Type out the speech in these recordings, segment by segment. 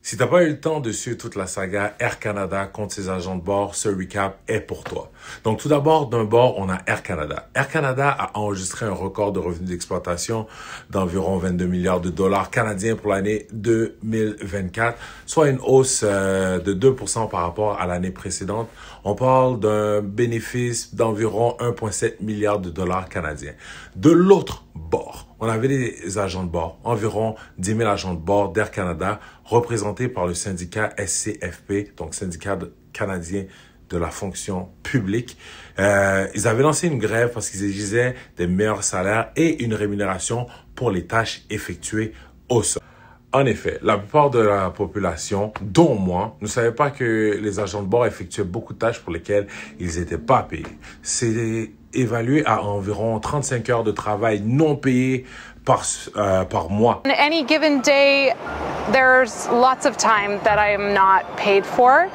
Si t'as pas eu le temps de suivre toute la saga Air Canada contre ses agents de bord, ce recap est pour toi. Donc tout d'abord, d'un bord, on a Air Canada. Air Canada a enregistré un record de revenus d'exploitation d'environ 22 milliards de dollars canadiens pour l'année 2024, soit une hausse de 2% par rapport à l'année précédente. On parle d'un bénéfice d'environ 1,7 milliard de dollars canadiens. De l'autre bord, on avait des agents de bord, environ 10 000 agents de bord d'Air Canada, représentés par le syndicat SCFP, donc syndicat canadien de la fonction publique. Ils avaient lancé une grève parce qu'ils exigeaient des meilleurs salaires et une rémunération pour les tâches effectuées au sol. En effet, la plupart de la population, dont moi, ne savait pas que les agents de bord effectuaient beaucoup de tâches pour lesquelles ils n'étaient pas payés. C'est évalué à environ 35 heures de travail non payées par mois. On any given day, there's lots of time that I am not paid for.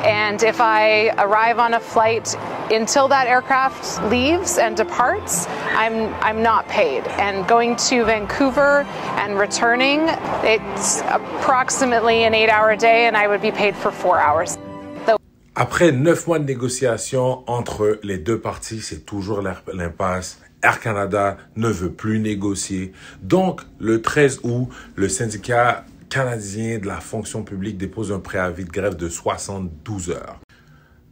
And if I arrive on a flight until that aircraft leaves and departs, I'm not paid. And going to Vancouver and returning, it's approximately an 8-hour day and I would be paid for 4 hours. Après 9 mois de négociations entre les deux parties, c'est toujours l'impasse. Air Canada ne veut plus négocier. Donc, le 13 août, le syndicat canadien de la fonction publique dépose un préavis de grève de 72 heures.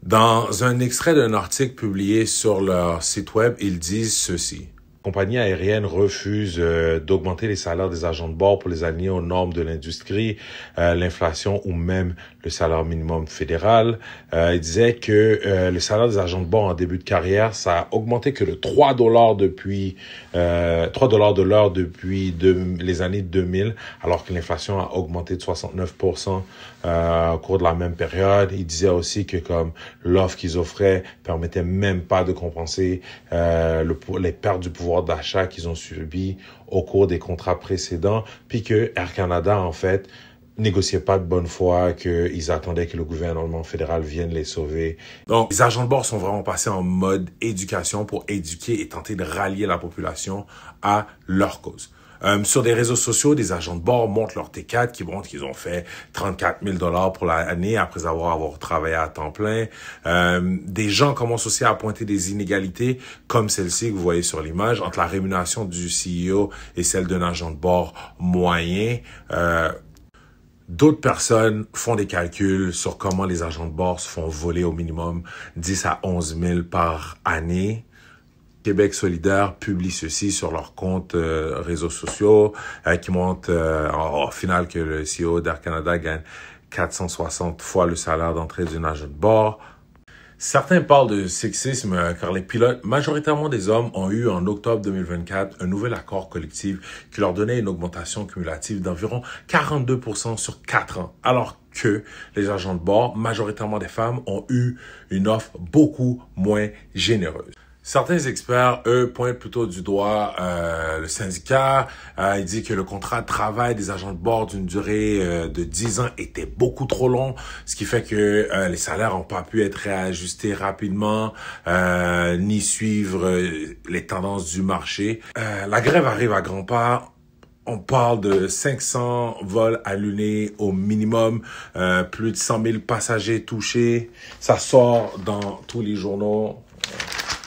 Dans un extrait d'un article publié sur leur site web, ils disent ceci. La compagnie aérienne refuse d'augmenter les salaires des agents de bord pour les aligner aux normes de l'industrie, l'inflation ou même le salaire minimum fédéral. Il disait que le salaire des agents de bord en début de carrière, ça a augmenté que de 3 $ depuis 3 $ de l'heure depuis les années 2000, alors que l'inflation a augmenté de 69% au cours de la même période. Il disait aussi que comme l'offre qu'ils offraient permettait même pas de compenser les pertes du pouvoir d'achat qu'ils ont subi au cours des contrats précédents, puis que Air Canada, en fait, négociaient pas de bonne foi, qu'ils attendaient que le gouvernement fédéral vienne les sauver. Donc, les agents de bord sont vraiment passés en mode éducation pour éduquer et tenter de rallier la population à leur cause. Sur des réseaux sociaux, des agents de bord montrent leur T4 qui montrent qu'ils ont fait 34 000 $ pour l'année après avoir travaillé à temps plein. Des gens commencent aussi à pointer des inégalités comme celle-ci que vous voyez sur l'image entre la rémunération du CEO et celle d'un agent de bord moyen. D'autres personnes font des calculs sur comment les agents de bord se font voler au minimum 10 à 11 000 par année. Québec solidaire publie ceci sur leurs comptes réseaux sociaux qui montrent au final que le CEO d'Air Canada gagne 460 fois le salaire d'entrée d'un agent de bord. Certains parlent de sexisme car les pilotes, majoritairement des hommes, ont eu en octobre 2024 un nouvel accord collectif qui leur donnait une augmentation cumulative d'environ 42% sur 4 ans, alors que les agents de bord, majoritairement des femmes, ont eu une offre beaucoup moins généreuse. Certains experts, eux, pointent plutôt du doigt le syndicat. Ils disent que le contrat de travail des agents de bord d'une durée de 10 ans était beaucoup trop long, ce qui fait que les salaires n'ont pas pu être réajustés rapidement, ni suivre les tendances du marché. La grève arrive à grands pas. On parle de 500 vols annulés au minimum, plus de 100 000 passagers touchés. Ça sort dans tous les journaux.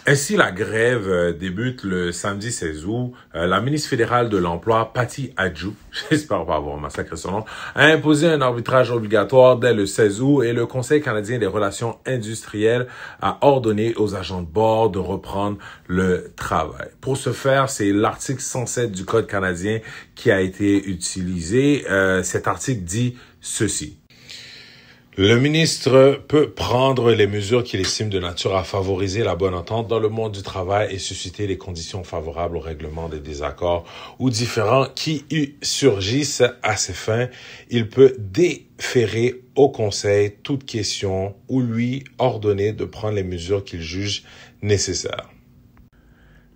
Ainsi, la grève débute le samedi 16 août. La ministre fédérale de l'Emploi, Patty Adjou, j'espère pas avoir massacré son nom, a imposé un arbitrage obligatoire dès le 16 août et le Conseil canadien des relations industrielles a ordonné aux agents de bord de reprendre le travail. Pour ce faire, c'est l'article 107 du Code canadien qui a été utilisé. Cet article dit ceci. Le ministre peut prendre les mesures qu'il estime de nature à favoriser la bonne entente dans le monde du travail et susciter les conditions favorables au règlement des désaccords ou différends qui surgissent à ces fins. Il peut déférer au Conseil toute question ou lui ordonner de prendre les mesures qu'il juge nécessaires.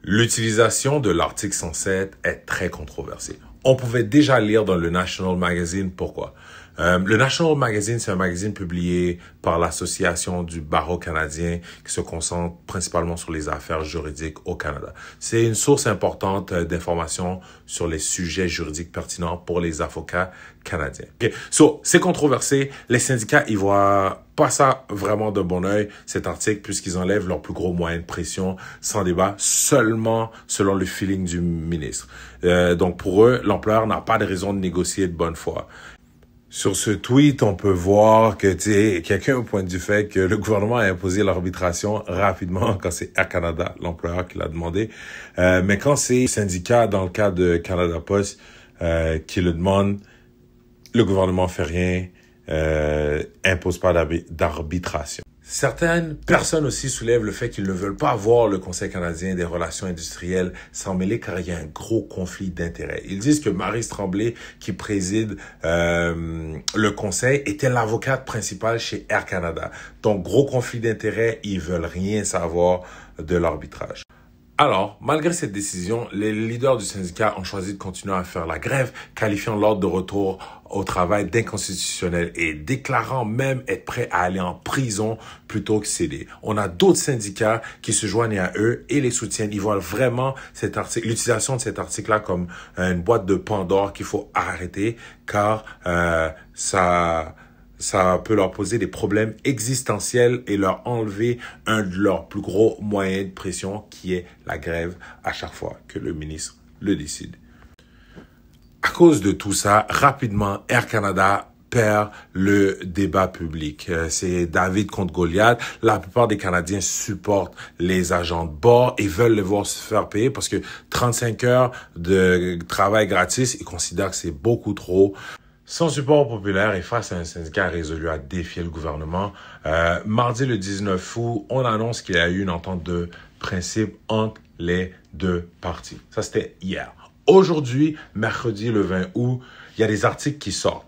L'utilisation de l'article 107 est très controversée. On pouvait déjà lire dans le National Magazine pourquoi. Le National Magazine, c'est un magazine publié par l'Association du barreau canadien qui se concentre principalement sur les affaires juridiques au Canada. C'est une source importante d'informations sur les sujets juridiques pertinents pour les avocats canadiens. Okay. So, c'est controversé. Les syndicats, ils voient pas ça vraiment de bon œil, cet article, puisqu'ils enlèvent leur plus gros moyen de pression sans débat, seulement selon le feeling du ministre. Donc, pour eux, l'employeur n'a pas de raison de négocier de bonne foi. Sur ce tweet, on peut voir que, tu sais, quelqu'un pointe du fait que le gouvernement a imposé l'arbitration rapidement quand c'est Air Canada, l'employeur, qui l'a demandé. Mais quand c'est syndicat, dans le cas de Canada Post, qui le demande, le gouvernement fait rien, impose pas d'arbitration. Certaines personnes aussi soulèvent le fait qu'ils ne veulent pas voir le Conseil canadien des relations industrielles s'en mêler car il y a un gros conflit d'intérêts. Ils disent que Maryse Tremblay, qui préside le Conseil, était l'avocate principale chez Air Canada. Donc, gros conflit d'intérêts, ils veulent rien savoir de l'arbitrage. Alors, malgré cette décision, les leaders du syndicat ont choisi de continuer à faire la grève, qualifiant l'ordre de retour au travail d'inconstitutionnel et déclarant même être prêts à aller en prison plutôt que céder. On a d'autres syndicats qui se joignent à eux et les soutiennent. Ils voient vraiment cet article, l'utilisation de cet article-là comme une boîte de Pandore qu'il faut arrêter car ça peut leur poser des problèmes existentiels et leur enlever un de leurs plus gros moyens de pression qui est la grève à chaque fois que le ministre le décide. À cause de tout ça, rapidement, Air Canada perd le débat public. C'est David contre Goliath. La plupart des Canadiens supportent les agents de bord et veulent les voir se faire payer parce que 35 heures de travail gratis, ils considèrent que c'est beaucoup trop. Sans support populaire et face à un syndicat résolu à défier le gouvernement, mardi le 19 août, on annonce qu'il y a eu une entente de principe entre les deux parties. Ça, c'était hier. Aujourd'hui, mercredi le 20 août, il y a des articles qui sortent.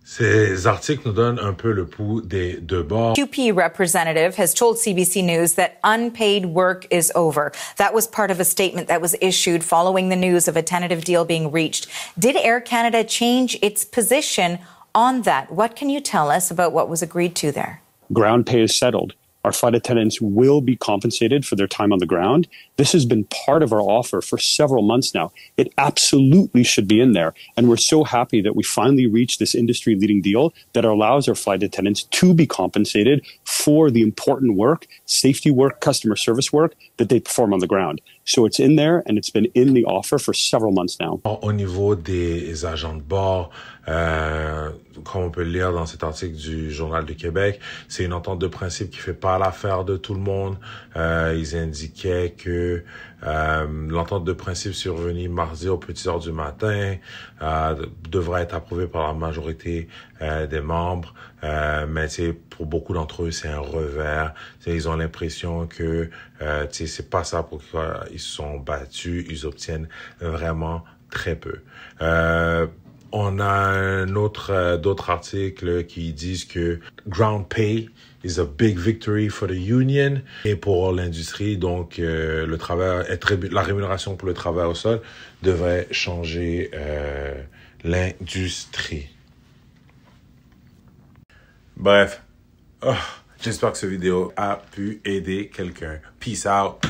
Ces articles nous donnent un peu le pouls des deux bords. QP representative has told CBC News that unpaid work is over. That was part of a statement that was issued following the news of a tentative deal being reached. Did Air Canada change its position on that? What can you tell us about what was agreed to there? Ground pay is settled. Our flight attendants will be compensated for their time on the ground. This has been part of our offer for several months now. It absolutely should be in there. And we're so happy that we finally reached this industry-leading deal that allows our flight attendants to be compensated for the important work, safety work, customer service work that they perform on the ground. So it's in there and it's been in the offer for several months now. Au niveau des agents de bord, comme on peut le lire dans cet article du Journal du Québec, c'est une entente de principe qui fait pas l'affaire de tout le monde. Ils indiquaient que l'entente de principe survenue mardi aux petites heures du matin devrait être approuvée par la majorité des membres, mais pour beaucoup d'entre eux, c'est un revers. Ils ont l'impression que c'est pas ça pour quoi ils se sont battus. Ils obtiennent vraiment très peu. On a d'autres articles qui disent que ground pay is a big victory for the union et pour l'industrie. Donc, la rémunération pour le travail au sol devrait changer l'industrie. Bref, j'espère que cette vidéo a pu aider quelqu'un. Peace out.